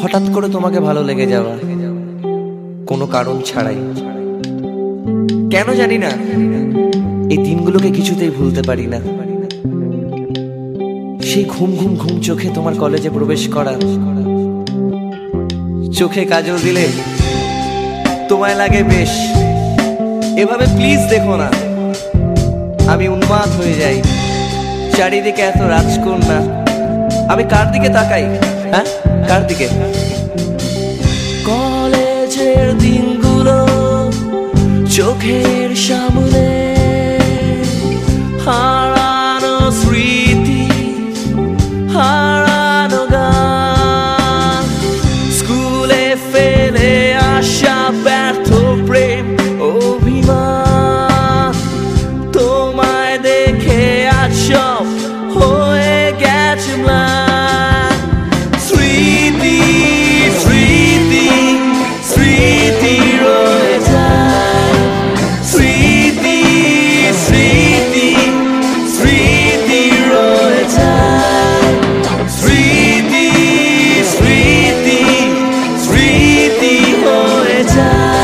হঠাৎ করে তোমাকে ভালো লেগে যাওয়া, কোনো কারণ ছাড়াই। কেন জানি না, এই দিনগুলোকে কিছুতেই ভুলতে পারি না। সেই ঘুম ঘুম ঘুম চোখে তোমার কলেজে প্রবেশ করা, চোখে কাজল দিলে তোমায় লাগে বেশ। এভাবে প্লিজ দেখো না, আমি উন্মাদ হয়ে যাই। চারিদিকে এত রাজকন্যা, আমি কার দিকে তাকাই? হ্যাঁ, কার দিকে? কলেজের দিনগুলো চোখের সামনে, হারানো স্মৃতি, হারানো গান, স্কুলে ফেলে আসা ব্যর্থ প্রেম অভিমান, তোমায় দেখে আজ সব হয়ে গেছে ম্লান। স্মৃতি স্মৃতি স্মৃতি রয়ে যায়, স্মৃতি স্মৃতি স্মৃতি রয়ে যায়, স্মৃতি স্মৃতি স্মৃতি হয়ে যায়।